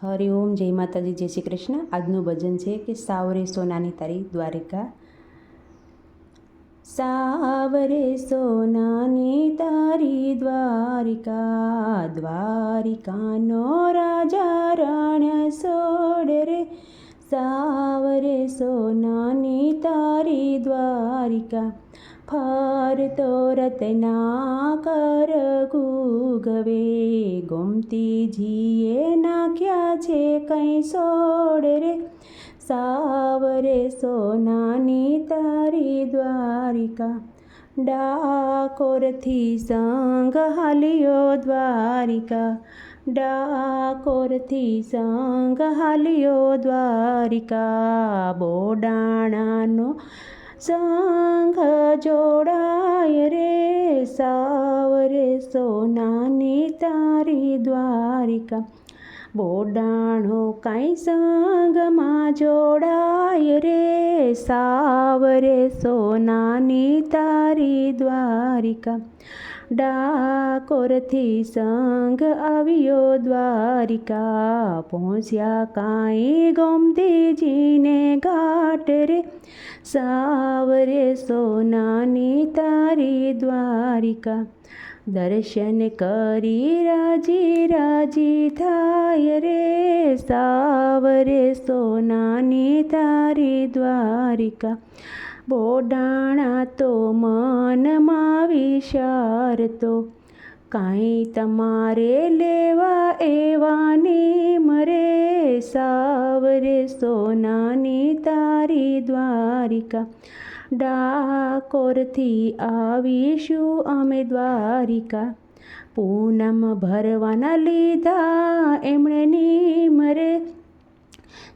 હરિઓમ, જય માતાજી, જય શ્રી કૃષ્ણ। આજનું ભજન છે કે સાવરે સોનાની તારી દ્વારિકા। સાવરે સોનાની તારી દ્વારિકા, દ્વારિકાનો રાજા રણ છોડ રે। સાવરે સોનાની તારી દ્વારિકા, ફરતો રત્નાકર ગુગવે। ગોમતીજીએ નાખ્યા છે કંઈ સોડ રે। સાવરે સોનાની તારી દ્વારિકા, ડાકોરથી સંગ હાલ્યો દ્વારિકા। ડાકોરથી સંગ હાલ્યો દ્વારિકા, બોડાણાનો સંઘ જોડાય રે। સાવરે સોનાની તારી દ્વારિકા, બોડાણો કાંઈ સંગમાં જોડાય રે। સાવરે સોનાની તારી દ્વારિકા, ડાકોરથી સંગ આવ્યો દ્વારિકા। પહોંચ્યા કાંઈ ગોમતીજીને ઘાટ રે। સાવરે સોનાની તારી દ્વારિકા, દર્શન કરી રાજી રાજી થાય રે। સાવરે સોનાની તારી દ્વારિકા, બોડાણા તો મનમાં વિચારતો, કાંઈ તમારે લેવા એવા નેમ રે। સાવરે સોનાની તારી દ્વારિકા, ડાકોરથી આવીશું અમે દ્વારિકા। પૂનમ ભરવાના લીધા એમણે નીમ રે।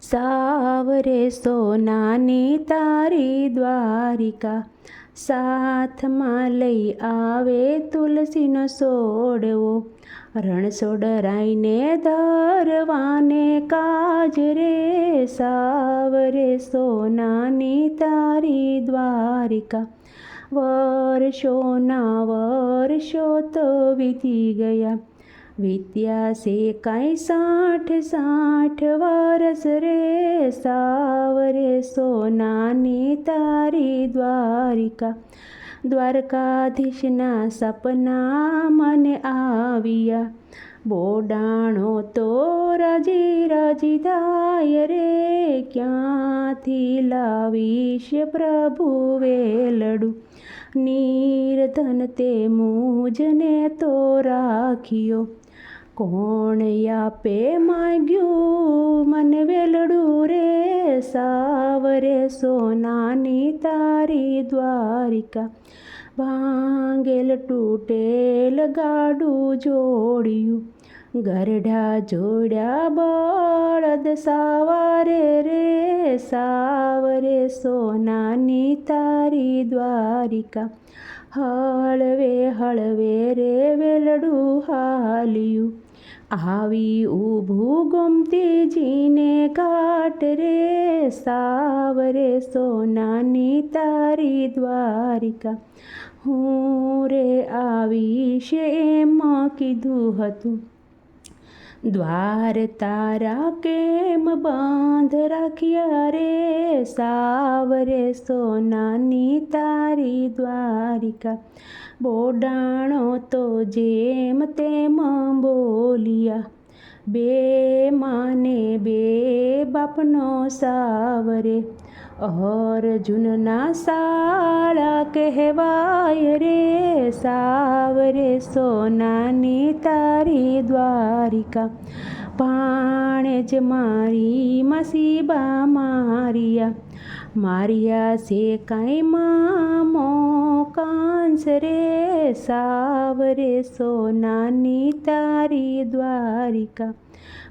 સાવરે સોનાની તારી દ્વારિકા, સાથમાં લઈ આવે તુલસીનો સોડવો। રણછોડરાયને ધરવાને કાજ રે। સાવરે સોનાની તારી દ્વારિકા, વર્ષોના વર્ષો તો વીતી ગયા। વીત્યા છે કાંઈ 60 વર્ષ રે। સાવરે સોનાની તારી દ્વારિકા, દ્વારકાધીશના સપના મને આવ્યા। બોડાણો તો રાજી રાજી થાય રે। ક્યાંથી લાવીશ પ્રભુ વેલડું, નિર્ધન તે મુજને તો રાખ્યો। કોણ આપે માગ્યું મને વેલડું રે। સાવરે સોનાની તારી દ્વારિકા, ભાંગેલ તૂટેલ ગાડું જોડ્યું। ગરડા જોડ્યા બળદ સવારે રે। સાવરે સોનાની તારી દ્વારિકા, હળવે હળવે રે વેલડું હાલ્યું। આવી ઊભું ગોમતીજીને ઘાટ રે। સાવરે સોનાની તારી દ્વારિકા, હું રે આવીશ એમ કીધું હતું। દ્વાર તારા કેમ બંધ રાખ્યા રે। સાવરે સોનાની તારી દ્વારિકા, બોડાણો તો જેમ તેમ બોલ્યા। બે માને બે બાપનો સાવરે, અર્જુનના શાળા કહેવાય રે। સાવરે સોનાની તારી દ્વારિકા, ભાણેજ મારી મસીબા માર્યા। માર્યા છે કાંઈ મામો કાંસ રે। સાવરે સોનાની તારી દ્વારિકા,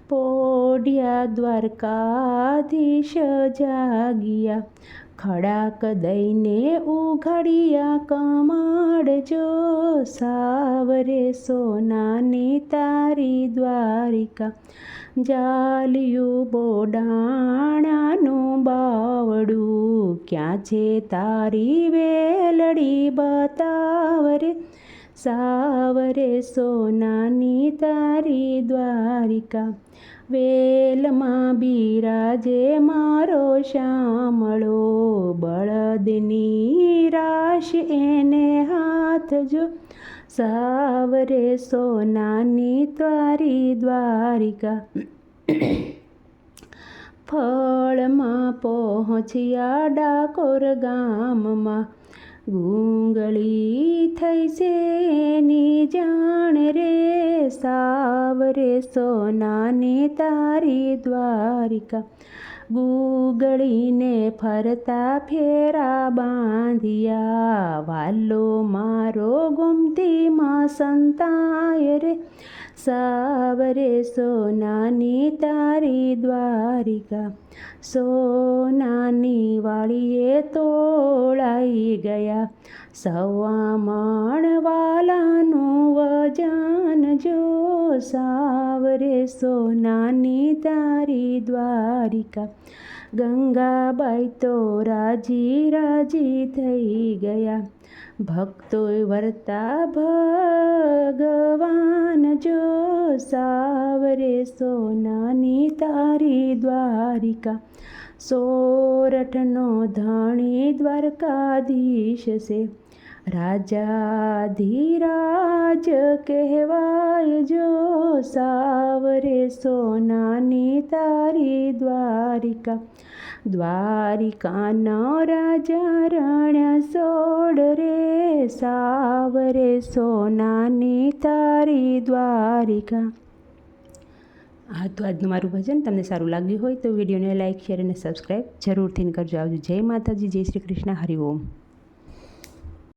પોઢિયા દ્વારકાધીશ જાગ્યા। ખડાક દઈને ઉઘાડ્યા કમાડજો। સાવરે સોનાની તારી દ્વારિકા, જાલ્યું બોડાણાનું બાવડું। ક્યાં છે તારી વેલડી બતાવ રે। સાવરે સોનાની તારી દ્વારિકા, વેલમાં બિરાજે મારો શામળો, બળદની રાશ એને હાથ જો, સાવરે સોનાની તારી દ્વારિકા. ફળમાં પહોંચ્યા ડાકોર ગામમાં, ગૂંગળી થઈ છે એની જાણ રે, સાવરે સોનાની તારી દ્વારિકા. ગૂગળીને ફરતા ફેરા બાંધિયા, વાલો મારો ગોમતીમાં સંતાય રે, સાવરે સોનાની તારી દ્વારિકા. સોનાની વાળીએ તોળાઈ ગયા, સવા મણ વાલાનું વજન જો, સાવરે સોનાની તારી દ્વારિકા. ગંગાબાઈ તો રાજી રાજી થઈ ગયા, ભક્તોય વરતા ભગવાન જો, સાવરે સોનાની તારી દ્વારિકા. સોરઠનો ધણી દ્વારકાધીશ છે, રાજાધિરાજ કહેવાય જો, સાવરે સોનાની તારી દ્વારિકા. દ્વારિકાનો રાજા રણ્યા સોડ રે, સાવરે સોનાની તારી દ્વારિકા. હા, તો આજનું મારું ભજન તમને સારું લાગ્યું હોય તો વિડીયોને લાઇક, શેર અને સબસ્ક્રાઈબ જરૂરથી કરજો. આવજો. જય માતાજી, જય શ્રી કૃષ્ણ, હરિ ઓમ.